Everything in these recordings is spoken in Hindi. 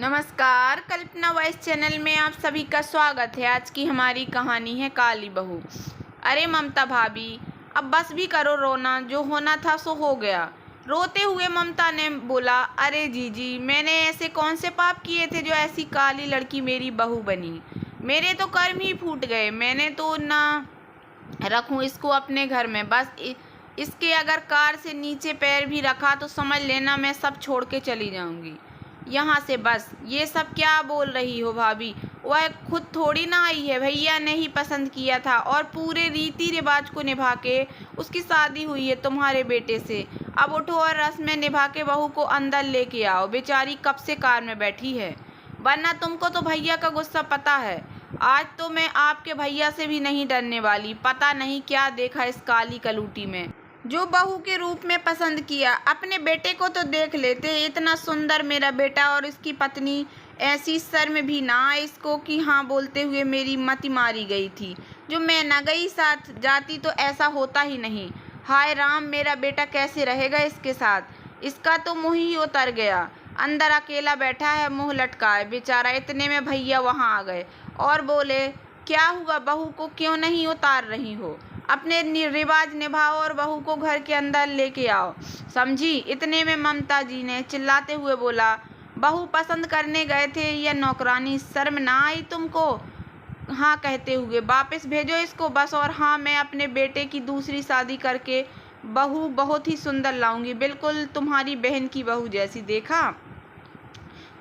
नमस्कार, कल्पना वॉइस चैनल में आप सभी का स्वागत है। आज की हमारी कहानी है काली बहू। अरे ममता भाभी, अब बस भी करो रोना, जो होना था सो हो गया। रोते हुए ममता ने बोला, अरे जीजी, मैंने ऐसे कौन से पाप किए थे जो ऐसी काली लड़की मेरी बहू बनी। मेरे तो कर्म ही फूट गए। मैंने तो ना रखूं इसको अपने घर में, बस इसके अगर कार से नीचे पैर भी रखा तो समझ लेना मैं सब छोड़ के चली जाऊंगी यहाँ से। बस ये सब क्या बोल रही हो भाभी? वह खुद थोड़ी ना आई है, भैया ने ही पसंद किया था और पूरे रीति रिवाज को निभा के उसकी शादी हुई है तुम्हारे बेटे से। अब उठो और रस्में निभा के बहू को अंदर लेके आओ। बेचारी कब से कार में बैठी है, वरना तुमको तो भैया का गुस्सा पता है। आज तो मैं आपके भैया से भी नहीं डरने वाली। पता नहीं क्या देखा इस काली कलूटी में, जो बहू के रूप में पसंद किया। अपने बेटे को तो देख लेते, इतना सुंदर मेरा बेटा और इसकी पत्नी। ऐसी शर्म भी ना आए इसको कि हाँ बोलते हुए मेरी मति मारी गई थी। जो मैं न गई साथ जाती तो ऐसा होता ही नहीं। हाय राम, मेरा बेटा कैसे रहेगा इसके साथ? इसका तो मुँह ही उतर गया। अंदर अकेला बैठा है मुँह लटकाए बेचारा। इतने में भैया वहाँ आ गए और बोले, क्या हुआ, बहू को क्यों नहीं उतार रही हो? अपने रिवाज निभाओ और बहू को घर के अंदर लेके आओ, समझी? इतने में ममता जी ने चिल्लाते हुए बोला, बहू पसंद करने गए थे या नौकरानी? शर्म ना आई तुमको हाँ कहते हुए? वापस भेजो इसको बस। और हाँ, मैं अपने बेटे की दूसरी शादी करके बहू बहुत ही सुंदर लाऊंगी, बिल्कुल तुम्हारी बहन की बहू जैसी। देखा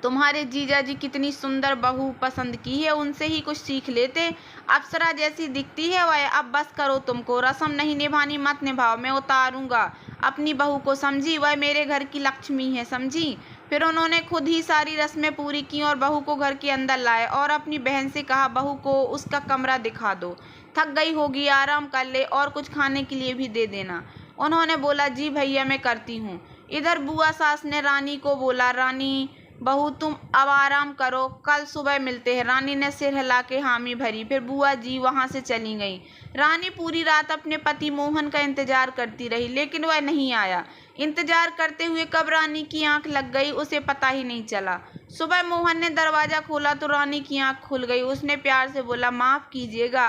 तुम्हारे जीजा जी कितनी सुंदर बहू पसंद की है, उनसे ही कुछ सीख लेते। अप्सरा जैसी दिखती है वह। अब बस करो, तुमको रस्म नहीं निभानी मत निभाओ, मैं उतारूंगा अपनी बहू को, समझी? वह मेरे घर की लक्ष्मी है, समझी? फिर उन्होंने खुद ही सारी रस्में पूरी की और बहू को घर के अंदर लाए और अपनी बहन से कहा, बहू को उसका कमरा दिखा दो, थक गई होगी, आराम कर ले और कुछ खाने के लिए भी दे देना। उन्होंने बोला, जी भैया मैं करती हूँ। इधर बुआ सास ने रानी को बोला, रानी बहू तुम अब आराम करो, कल सुबह मिलते हैं। रानी ने सिर हिला के हामी भरी। फिर बुआ जी वहां से चली गई। रानी पूरी रात अपने पति मोहन का इंतजार करती रही, लेकिन वह नहीं आया। इंतजार करते हुए कब रानी की आंख लग गई उसे पता ही नहीं चला। सुबह मोहन ने दरवाजा खोला तो रानी की आंख खुल गई। उसने प्यार से बोला, माफ कीजिएगा,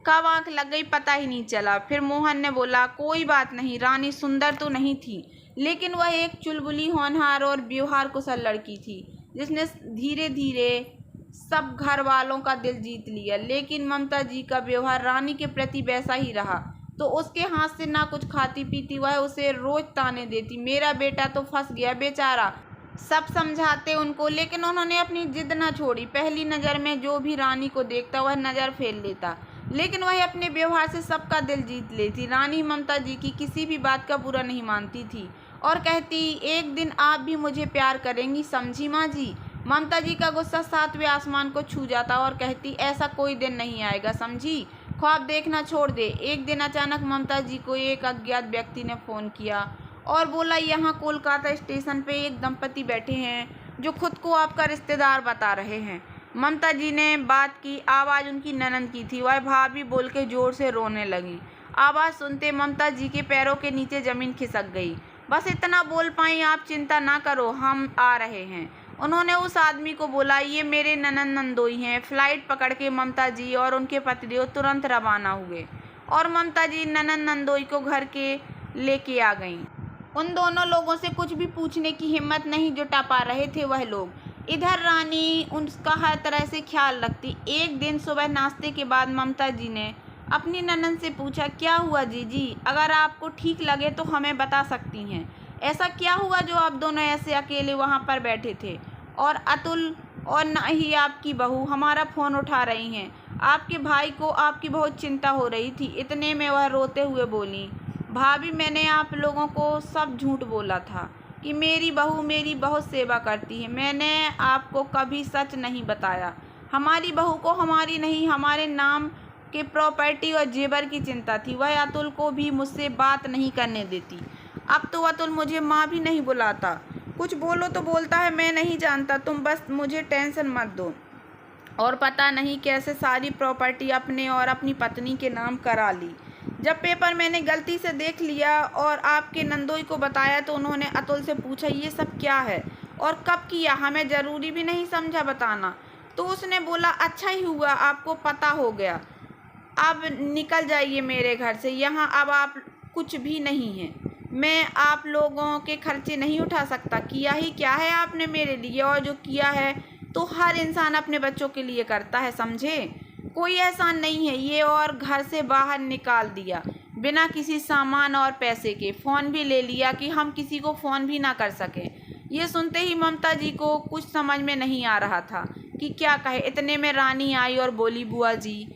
कब आंख लग गई पता ही नहीं चला। फिर मोहन ने बोला, कोई बात नहीं, रानी सुंदर तो नहीं थी, लेकिन वह एक चुलबुली, होनहार और व्यवहार कुशल लड़की थी, जिसने धीरे धीरे सब घर वालों का दिल जीत लिया। लेकिन ममता जी का व्यवहार रानी के प्रति वैसा ही रहा, तो उसके हाथ से ना कुछ खाती पीती, वह उसे रोज ताने देती। मेरा बेटा तो फंस गया बेचारा। सब समझाते उनको, लेकिन उन्होंने अपनी जिद न छोड़ी। पहली नज़र में जो भी रानी को देखता वह नज़र फेर लेता, लेकिन वह अपने व्यवहार से सबका दिल जीत लेती। रानी ममता जी की किसी भी बात का बुरा नहीं मानती थी और कहती, एक दिन आप भी मुझे प्यार करेंगी, समझी माँ जी? ममता जी का गुस्सा सातवें आसमान को छू जाता और कहती, ऐसा कोई दिन नहीं आएगा, समझी? ख्वाब देखना छोड़ दे। एक दिन अचानक ममता जी को एक अज्ञात व्यक्ति ने फ़ोन किया और बोला, यहाँ कोलकाता स्टेशन पे एक दंपति बैठे हैं जो खुद को आपका रिश्तेदार बता रहे हैं। ममता जी ने बात की। आवाज़ उनकी ननद की थी। वह भाभी बोल के ज़ोर से रोने लगी। आवाज़ सुनते ममता जी के पैरों के नीचे ज़मीन खिसक गई। बस इतना बोल पाई, आप चिंता ना करो, हम आ रहे हैं। उन्होंने उस आदमी को बोला, ये मेरे ननद नंदोई हैं। फ्लाइट पकड़ के ममता जी और उनके पति तुरंत रवाना हुए और ममता जी ननद नंदोई को घर के लेके आ गईं। उन दोनों लोगों से कुछ भी पूछने की हिम्मत नहीं जुटा पा रहे थे वह लोग। इधर रानी उसका हर तरह से ख्याल रखती। एक दिन सुबह नाश्ते के बाद ममता जी ने अपनी ननद से पूछा, क्या हुआ जीजी? अगर आपको ठीक लगे तो हमें बता सकती हैं। ऐसा क्या हुआ जो आप दोनों ऐसे अकेले वहाँ पर बैठे थे और अतुल और न ही आपकी बहू हमारा फ़ोन उठा रही हैं? आपके भाई को आपकी बहुत चिंता हो रही थी। इतने में वह रोते हुए बोली, भाभी मैंने आप लोगों को सब झूठ बोला था कि मेरी बहू मेरी बहुत सेवा करती है। मैंने आपको कभी सच नहीं बताया। हमारी बहू को हमारी नहीं, हमारे नाम के प्रॉपर्टी और जेवर की चिंता थी। वह अतुल को भी मुझसे बात नहीं करने देती। अब तो अतुल मुझे माँ भी नहीं बुलाता। कुछ बोलो तो बोलता है, मैं नहीं जानता, तुम बस मुझे टेंशन मत दो। और पता नहीं कैसे सारी प्रॉपर्टी अपने और अपनी पत्नी के नाम करा ली। जब पेपर मैंने गलती से देख लिया और आपके नंदोई को बताया तो उन्होंने अतुल से पूछा, ये सब क्या है? और कब किया, हमें ज़रूरी भी नहीं समझा बताना। तो उसने बोला अच्छा ही हुआ आपको पता हो गया, अब निकल जाइए मेरे घर से, यहाँ अब आप कुछ भी नहीं हैं, मैं आप लोगों के खर्चे नहीं उठा सकता। किया ही क्या है आपने मेरे लिए, और जो किया है तो हर इंसान अपने बच्चों के लिए करता है, समझे, कोई एहसान नहीं है ये। और घर से बाहर निकाल दिया बिना किसी सामान और पैसे के, फ़ोन भी ले लिया कि हम किसी को फ़ोन भी ना कर सकें। ये सुनते ही ममता जी को कुछ समझ में नहीं आ रहा था कि क्या कहे। इतने में रानी आई और बोली बुआ जी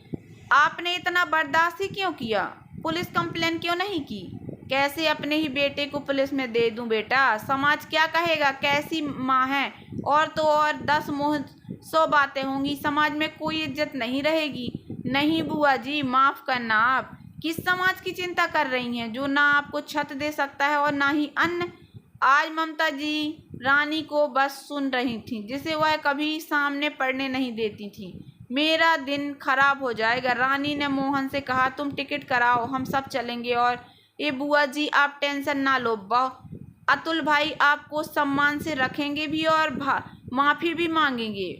आपने इतना बर्दाश्त ही क्यों किया, पुलिस कंप्लेन क्यों नहीं की। कैसे अपने ही बेटे को पुलिस में दे दूं बेटा, समाज क्या कहेगा, कैसी माँ है। और तो और 10 मुँह 100 बातें होंगी, समाज में कोई इज्जत नहीं रहेगी। नहीं बुआ जी माफ़ करना, आप किस समाज की चिंता कर रही हैं जो ना आपको छत दे सकता है और ना ही अन्न। आज ममता जी रानी को बस सुन रही थी, जिसे वह कभी सामने पड़ने नहीं देती थी। मेरा दिन खराब हो जाएगा। रानी ने मोहन से कहा तुम टिकट कराओ, हम सब चलेंगे। और ये बुआ जी आप टेंशन ना लो, अतुल भाई आपको सम्मान से रखेंगे भी और माफ़ी भी मांगेंगे।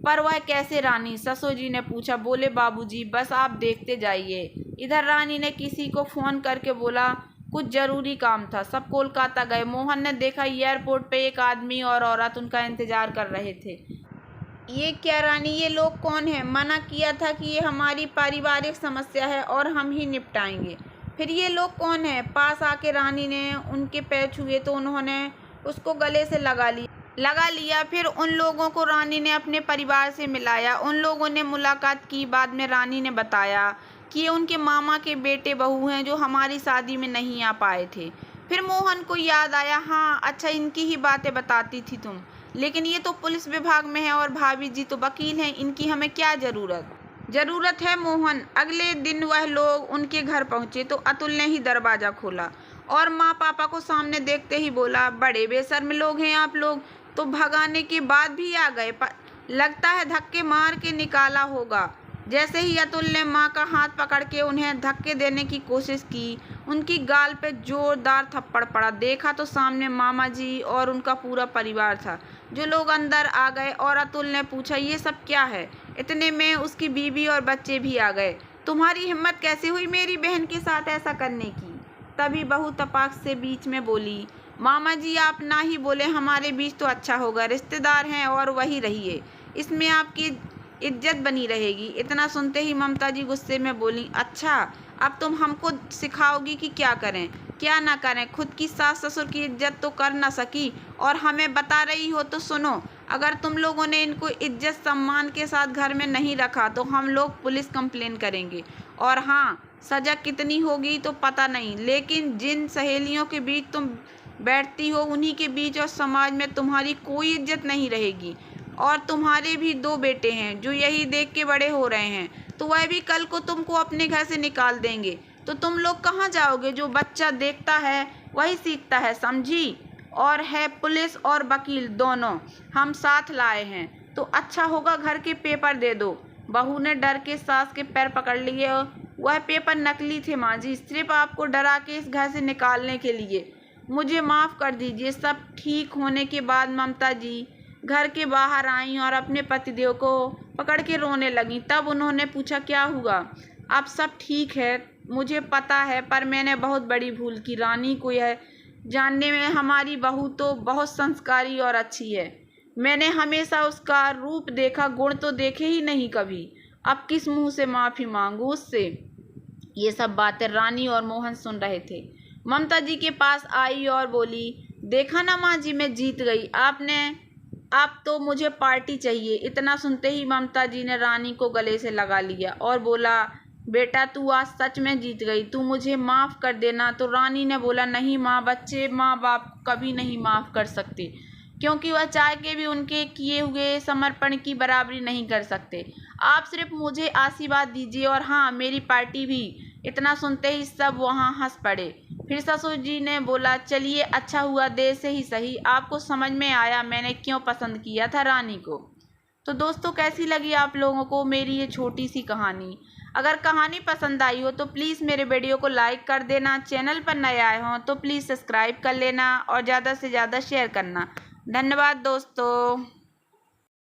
पर वह कैसे रानी, ससुर जी ने पूछा। बोले बाबूजी बस आप देखते जाइए। इधर रानी ने किसी को फ़ोन करके बोला कुछ ज़रूरी काम था। सब कोलकाता गए। मोहन ने देखा एयरपोर्ट पे एक आदमी और औरत उनका इंतज़ार कर रहे थे। ये क्या रानी, ये लोग कौन हैं? मना किया था कि ये हमारी पारिवारिक समस्या है और हम ही निपटाएंगे। फिर ये लोग कौन हैं? पास आके रानी ने उनके पैर छुए तो उन्होंने उसको गले से लगा लिया। फिर उन लोगों को रानी ने अपने परिवार से मिलाया। उन लोगों ने मुलाकात की। बाद में रानी ने बताया कि ये उनके मामा के बेटे बहू हैं जो हमारी शादी में नहीं आ पाए थे। फिर मोहन को याद आया, हाँ अच्छा इनकी ही बातें बताती थी तुम, लेकिन ये तो पुलिस विभाग में है और भाभी जी तो वकील हैं, इनकी हमें क्या ज़रूरत है। मोहन अगले दिन वह लोग उनके घर पहुँचे तो अतुल ने ही दरवाज़ा खोला और माँ पापा को सामने देखते ही बोला बड़े बेशर्म लोग हैं आप लोग, तो भगाने के बाद भी आ गए, लगता है धक्के मार के निकाला होगा। जैसे ही अतुल ने माँ का हाथ पकड़ के उन्हें धक्के देने की कोशिश की, उनकी गाल पे जोरदार थप्पड़ पड़ा। देखा तो सामने मामा जी और उनका पूरा परिवार था, जो लोग अंदर आ गए। और अतुल ने पूछा ये सब क्या है। इतने में उसकी बीवी और बच्चे भी आ गए। तुम्हारी हिम्मत कैसे हुई मेरी बहन के साथ ऐसा करने की। तभी बहू तपाक से बीच में बोली, मामा जी आप ना ही बोले, हमारे बीच तो अच्छा होगा, रिश्तेदार हैं और वही रहिए, इसमें आपकी इज्जत बनी रहेगी। इतना सुनते ही ममता जी गुस्से में बोली, अच्छा अब तुम हमको सिखाओगी कि क्या करें क्या ना करें। खुद की सास ससुर की इज्जत तो कर ना सकी और हमें बता रही हो तो सुनो, अगर तुम लोगों ने इनको इज्जत सम्मान के साथ घर में नहीं रखा तो हम लोग पुलिस कंप्लेन करेंगे। और हाँ, सज़ा कितनी होगी तो पता नहीं, लेकिन जिन सहेलियों के बीच तुम बैठती हो उन्हीं के बीच और समाज में तुम्हारी कोई इज्जत नहीं रहेगी। और तुम्हारे भी 2 बेटे हैं जो यही देख के बड़े हो रहे हैं, तो वह भी कल को तुमको अपने घर से निकाल देंगे, तो तुम लोग कहाँ जाओगे। जो बच्चा देखता है वही सीखता है, समझी। और है पुलिस और वकील दोनों हम साथ लाए हैं, तो अच्छा होगा घर के पेपर दे दो। बहू ने डर के सास के पैर पकड़ लिए। वह पेपर नकली थे माँ जी, सिर्फ आपको डरा के इस घर से निकालने के लिए। मुझे माफ़ कर दीजिए। सब ठीक होने के बाद ममता जी घर के बाहर आईं और अपने पतिदेव को पकड़ के रोने लगीं। तब उन्होंने पूछा क्या हुआ। अब सब ठीक है मुझे पता है, पर मैंने बहुत बड़ी भूल की। रानी को यह जानने में हमारी बहू तो बहुत संस्कारी और अच्छी है। मैंने हमेशा उसका रूप देखा, गुण तो देखे ही नहीं कभी। अब किस मुंह से माफ़ी मांगू उससे। ये सब बातें रानी और मोहन सुन रहे थे। ममता जी के पास आई और बोली, देखा ना माँ जी मैं जीत गई, अब तो मुझे पार्टी चाहिए। इतना सुनते ही ममता जी ने रानी को गले से लगा लिया और बोला, बेटा तू आज सच में जीत गई, तू मुझे माफ़ कर देना। तो रानी ने बोला, नहीं माँ, बच्चे माँ बाप कभी नहीं माफ़ कर सकते, क्योंकि वह चाह के भी उनके किए हुए समर्पण की बराबरी नहीं कर सकते। आप सिर्फ मुझे आशीर्वाद दीजिए और हाँ मेरी पार्टी भी। इतना सुनते ही सब वहाँ हंस पड़े। फिर ससुर जी ने बोला, चलिए अच्छा हुआ देर से ही सही, आपको समझ में आया मैंने क्यों पसंद किया था रानी को। तो दोस्तों कैसी लगी आप लोगों को मेरी ये छोटी सी कहानी। अगर कहानी पसंद आई हो तो प्लीज़ मेरे वीडियो को लाइक कर देना। चैनल पर नए आए हों तो प्लीज़ सब्सक्राइब कर लेना और ज़्यादा से ज़्यादा शेयर करना। धन्यवाद दोस्तों।